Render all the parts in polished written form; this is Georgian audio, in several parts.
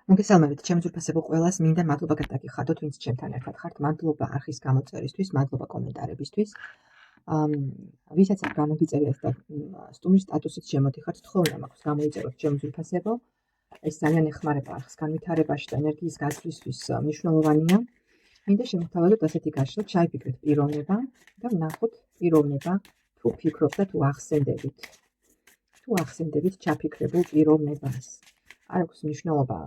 მოგესალმებით, ჩემს უფასებო ყველას, მინდა მადლობა გადაგიხადოთ, ვინც ჩემთან ერთად ხართ. მადლობა არხის გამოწერისთვის, მადლობა კომენტარებისთვის. ვისაც არ გამოგიწერიათ და სტუმრის სტატუსით შემოდიხართ, თხოვნა მაქვს გამოიწეროთ ჩემს უფასებო. ეს ძალიან ეხმარება არხს განვითარებაში და ენერგიის გაცვლისთვის მნიშვნელოვანია. მინდა შემოთავაზოთ ასეთი გაშლა, ჩაიფიქრეთ პიროვნება და ვნახოთ პიროვნება თუ ფიქრობთ და თუ ახსენდებით ჩაფიქრებულ პიროვნებას. არ აქვს მნიშვნელობა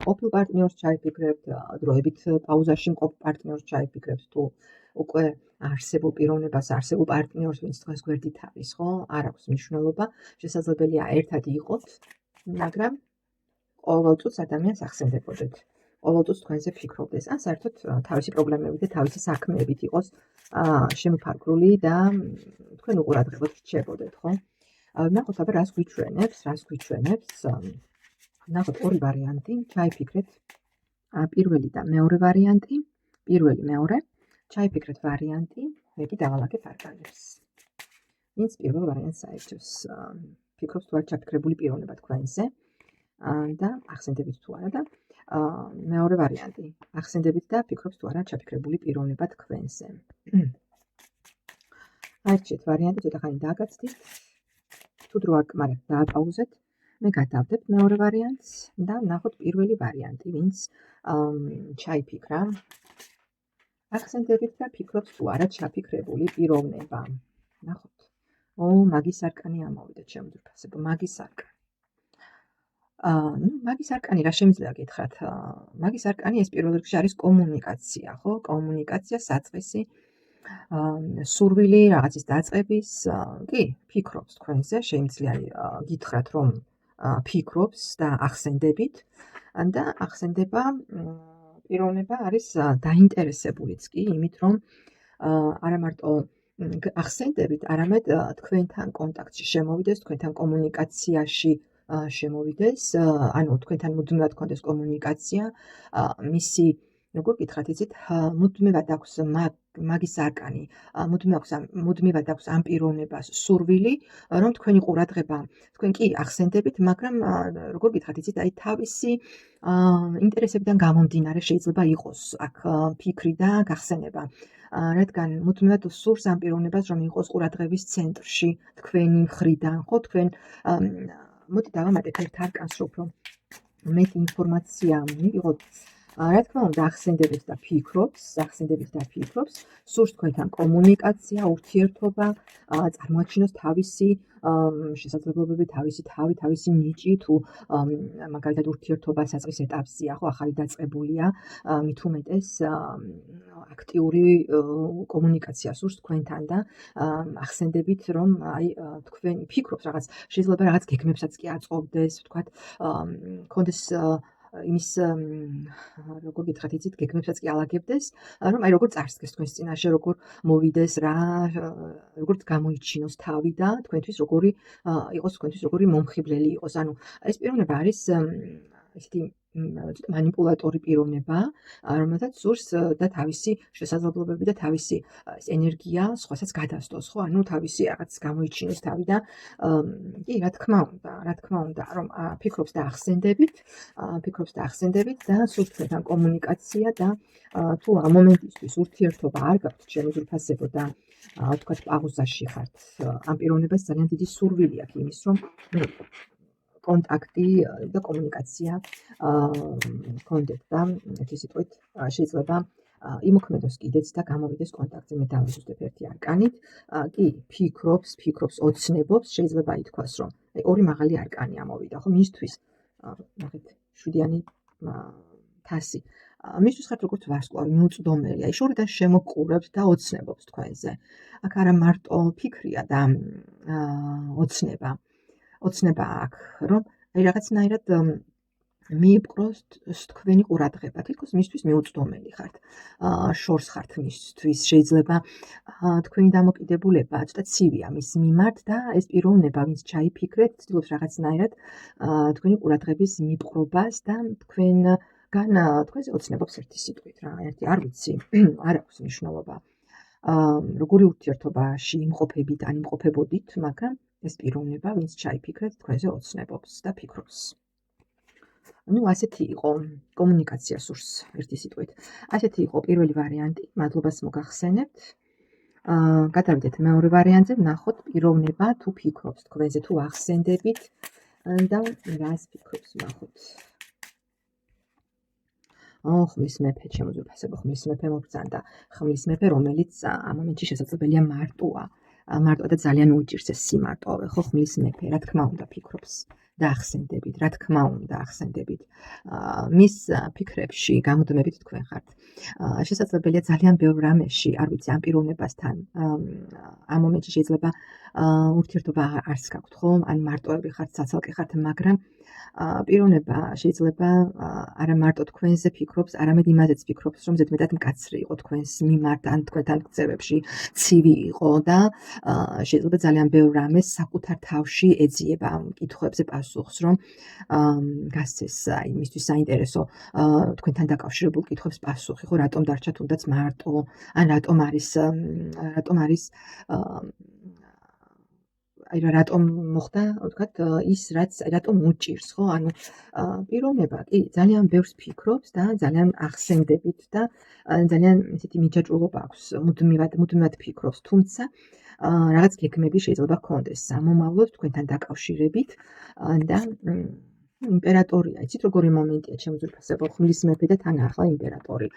ყოფილ პარტნიორს ჩაიფიქრებთ, დროებით პაუზაში მყოფ პარტნიორს ჩაიფიქრებთ თუ უკვე არსებულ პიროვნებას, არსებულ პარტნიორს, ვინც დღეს გვერდით არის, ხო? არ აქვს მნიშვნელობა. შესაძლებელია ერთად იყოთ, მაგრამ ყოველწუთს ადამიანს ახსენდებოდეთ. ყოველწუთს თქვენზე ფიქრობდეს. ან საერთოდ თავისი პრობლემებით და თავისი საქმეებით იყოს შემოფარგლული და თქვენ უყურადღებოდ რჩებოდეთ, ხო? ნახოთ აბა რას გვიჩვენებს. ნახოთ ორი ვარიანტი, ჩაიფიქრეთ პირველი და მეორე ვარიანტი, პირველი, მეორე, ჩაიფიქრეთ ვარიანტი, მე კი დავალაგებ არკანებს. ვინც პირველ ვარიანტს აირჩევს, ფიქრობს თუ არ ჩაფიქრებული პიროვნება თქვენზე და ახსენდებით თუ არა და მეორე ვარიანტი, ახსენდებით და ფიქრობს თუ არა ჩაფიქრებული პიროვნება თქვენზე. აირჩიეთ ვარიანტი, ცოტა ხანი დააგაცდით. თუ დრო არ კმარებთ, დააპაუზეთ. მე გადავდებ მეორე ვარიანტს და ვნახოთ პირველი ვარიანტი, ვინც ჩაიფიქრა. ახსენდებით და ფიქრობს თუ არა ჩაფიქრებული პიროვნება. ნახოთ. მაგის არკანი ამოვიდა ჩემს უფასებო, მაგის არკანი. მაგის არკანი რა შემიძლია გითხრათ? მაგის არკანი ეს პირველ რიგში არის კომუნიკაცია, ხო? კომუნიკაცია, საწყისი, სურვილი, რაღაცის დაწყების, კი, ფიქრობს თქვენზე, შემიძლია გითხრათ, რომ ფიქრობს და ახსენდებით და ახსენდება პიროვნება არის დაინტერესებულიც კი იმით, რომ არა მარტო ახსენდებით, არამედ თქვენთან კონტაქტში შემოვიდეს, თქვენთან კომუნიკაციაში შემოვიდეს, ანუ თქვენთან მუდმივად გქონდეს კომუნიკაცია, მისი როგორ გითხრათ, იცით, მუდმივად აქვს მაგის არკანი, მუდმივად აქვს ამ პიროვნებას სურვილი, რომ თქვენი ყურადღება, თქვენ კი ახსენდებით, მაგრამ როგორ გითხრათ, იცით, აი თავისი ინტერესებიდან გამომდინარე შეიძლება იყოს აქ ფიქრი და გახსენება. რადგან მუდმივად სურს ამ პიროვნებას, რომ იყოს ყურადღების ცენტრში თქვენი მხრიდან, ხო, თქვენ მოდი დავამატებ ერთ არკანს, უფრო მეტი ინფორმაცია მივიღოთ. რა თქმა უნდა, ახსენდებით და ფიქრობს, სურს თქვენთან კომუნიკაცია, ურთიერთობა, წარმოაჩინოს თავისი შესაძლებლობები, თავისი თავი, თავისი ნიჭი, თუ მაგალითად ურთიერთობა საწყის ეტაპზეა, ხო, ახალი დაწყებულია, მით უმეტეს აქტიური კომუნიკაცია სურს თქვენთან და ახსენდებით, რომ აი თქვენ ფიქრობს რაღაც, შეიძლება რაღაც გეგმებსაც კი აწყობდეს, ვთქვათ, კონდეს იმის როგორ გითხრათ, იცით, გეგმებსაც კი ალაგებდეს, რომ აი როგორ წარსდგეს თქვენს წინაშე, როგორ მოვიდეს რა, როგორ გამოიჩინოს თავი და თქვენთვის როგორი იყოს, თქვენთვის როგორი მომხიბლელი იყოს. ანუ ეს პიროვნება არის ესეთი მანიპულატორი პიროვნება, რომელსაც სურს და თავისი შესაძლებლობები და თავისი ენერგია სხვასაც გადასდოს, ხო? ანუ თავისი რაღაც გამოიჩინოს თავი და კი, რა თქმა უნდა, რომ ფიქრობს და ახსენდებით და სურს თქვენთან კომუნიკაცია და თუ ამ მომენტისთვის ურთიერთობა არ გაქვთ, ჩემი უფასებო და ვთქვათ პაუზაში ხართ, ამ პიროვნებას ძალიან დიდი სურვილი აქვს იმის, რომ კონტაქტი და კომუნიკაცია გქონდეთ და ერთი სიტყვით შეიძლება იმოქმედოს კიდეც და გამოვიდეს კონტაქტზე. მე დავიზუსტებ ერთი არკანით. კი, ფიქრობს, ოცნებობს, შეიძლება ითქვას, რომ ორი მაღალი არკანი ამოვიდა, ხო, მისთვის ნახეთ, 7-იანი თასი. მისთვის ხართ როგორც ვარსკვლავი, მიუწვდომელი, აი შორიდან შემოყურებთ და ოცნებობს თქვენზე. აქ არა მარტო ფიქრია და ოცნება აქ, რომ აი რაღაცნაირად მიიპყროს თქვენი ყურადღება, თითქოს მისთვის მიუწვდომელი ხართ, შორს ხართ მისთვის, შეიძლება თქვენი დამოკიდებულება ცოტა ცივია მის მიმართ და ეს პიროვნება, ვინც ჩაიფიქრეთ, ცდილობს რაღაცნაირად თქვენი ყურადღების მიპყრობას და თქვენზე ოცნებობს ერთი სიტყვით რა, ერთი არ ვიცი, არ აქვს მნიშვნელობა. როგორი ურთიერთობაში იმყოფებით, ან იმყოფებოდით, მაგრამ ეს პიროვნება, ვინც ჩაიფიქრეთ, თქვენზე ოცნებობს და ფიქრობს. ну, ასეთი იყო კომუნიკაცია სურს ერთი სიტყვით. ასეთი იყო პირველი ვარიანტი, მადლობას მოგახსენებთ. გადავიდეთ მეორე ვარიანტზე, ვნახოთ პიროვნება თუ ფიქრობს თქვენზე, თუ ახსენდებით და რას ფიქრობს, ვნახოთ. ხმლის მეფე, ჩემო ძვირფასებო, ხმლის მეფე მოგწანდა. ხმლის მეფე, რომელიც ამ მომენტში შესაძლებელია მარტოა და ძალიან უჭირს ეს სიმარტოვე, ხო, ხმლის მეფე, რა თქმა უნდა ფიქრობს და ახსენდებით, რა თქმა უნდა ახსენდებით. მის ფიქრებში გამუდმებით თქვენ ხართ. შესაძლებელია ძალიან ბევრ რამეში, არ ვიცი, ამ პიროვნებასთან ამ მომენტში შეიძლება ურთიერთობა არც გაქვთ, ხო? ან მარტოები ხართ, საცალკე ხართ, მაგრამ პიროვნება შეიძლება არა მარტო თქვენზე ფიქრობს, არამედ იმაზეც ფიქრობს, რომ ზედმეტად მკაცრი იყო თქვენს მიმართ, ან თქვენთან ქცევებში ცივი იყო და შეიძლება ძალიან ბევრ რამეს საკუთარ თავში ეძიება ამ კითხვებზე პასუხს, რომ გასცეს იმისთვის საინტერესო თქვენთან დაკავშირებულ კითხვებს პასუხი, ხო, რატომ დარჩა თუნდაც მარტო, ან რატომ არის რატომ მოხდა, ვთქვათ, ის რაც რატომ უჭირს, ხო? ანუ პიროვნება კი ძალიან ბევრს ფიქრობს და ძალიან ახსენდებით და ძალიან ესეთი მიჯაჭვულობა აქვს, მუდმივად ფიქრობს, თუმცა რაღაც გეგმები შეიძლება ჰქონდეს სამომავლოდ თქვენთან დაკავშირებით და იმპერატორია, იცით როგორი მომენტია, ჩემო ძვირფასებო, ხმლის მეფე და თან ახლა იმპერატორი.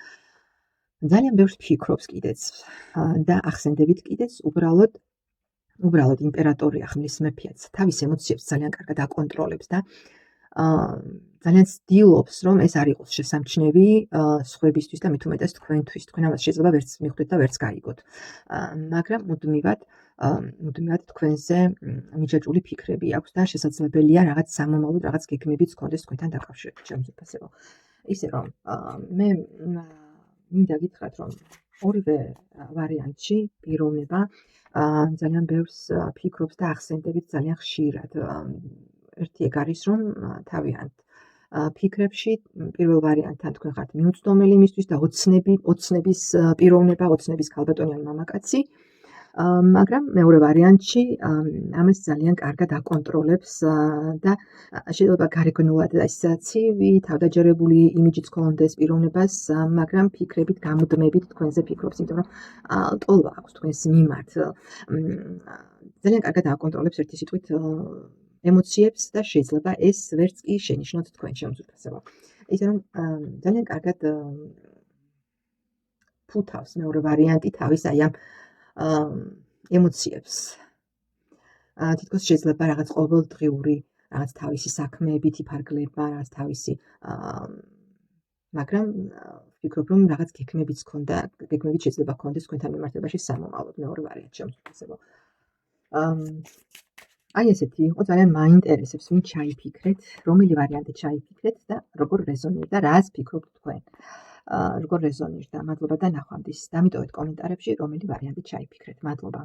ძალიან ბევრს ფიქრობს კიდეც და ახსენდებით კიდეც უბრალოდ იმპერატორია, ხმლის მეფეაც თავის ემოციებს ძალიან კარგად აკონტროლებს და ძალიან ცდილობს, რომ ეს არ იყოს შესამჩნევი სხვებისთვის და მით უმეტეს თქვენთვის. თქვენ ამას შეიძლება ვერც მიხვდეთ და ვერც გაიგოთ. მაგრამ მუდმივად თქვენზე მიჯაჭვული ფიქრები აქვს და შესაძლებელია რაღაც სამომავლოდ რაღაც გეგმებიც ჰქონდეს თქვენთან დაკავშირებით, ჩემო ძვირფასებო. ისე რომ მე მინდა გითხრათ, რომ ორივე ვარიანტში პიროვნება ძალიან ბევრს ფიქრობს და ახსენდებით ძალიან ხშირად. ერთი ეგ არის, რომ თავიანთ ფიქრებში პირველ ვარიანტთან თქვენ ხართ მიუწვდომელი იმისთვის და ოცნების პიროვნება, ოცნების ქალბატონი ან მამაკაცი. მაგრამ მეორე ვარიანტში ამას ძალიან კარგად აკონტროლებს და შეიძლება გარეგნულად ის ცივი, თავდაჯერებული იმიჯიც ჰქონდეს პიროვნებას, მაგრამ ფიქრებით, გამუდმებით თქვენზე ფიქრობს, იმიტომ რომ ტოლვა აქვს თქვენს მიმართ. ძალიან კარგად აკონტროლებს ერთი სიტყვით ემოციებს და შეიძლება ეს ვერც კი შენიშნოთ თქვენ, ჩემო ძვირფასებო. ისე რომ ძალიან კარგად ფუთავს მეორე ვარიანტი თავის აი ამ ემოციებს. თითქოს შეიძლება რაღაც ყოველდღიური რაღაც თავისი საქმეებით იფარგლება, რაღაც თავისი მაგრამ ვფიქრობ, რომ რაღაც გეგმებიც შეიძლება ჰქონდეს თქვენთან მიმართებაში სამომავლოდ მეორე ვარიანტი, ჩემო ძვირფასებო. აი ესეთი იყო, ძალიან მაინტერესებს, ვინ ჩაიფიქრეთ, რომელი ვარიანტი ჩაიფიქრეთ და როგორ რეზონირდა, რას ფიქრობთ თქვენ. როგორ რეზონირდა, მადლობა და ნახვამდის. დამიტოვეთ კომენტარებში, რომელი ვარიანტი ჩაიფიქრეთ. მადლობა.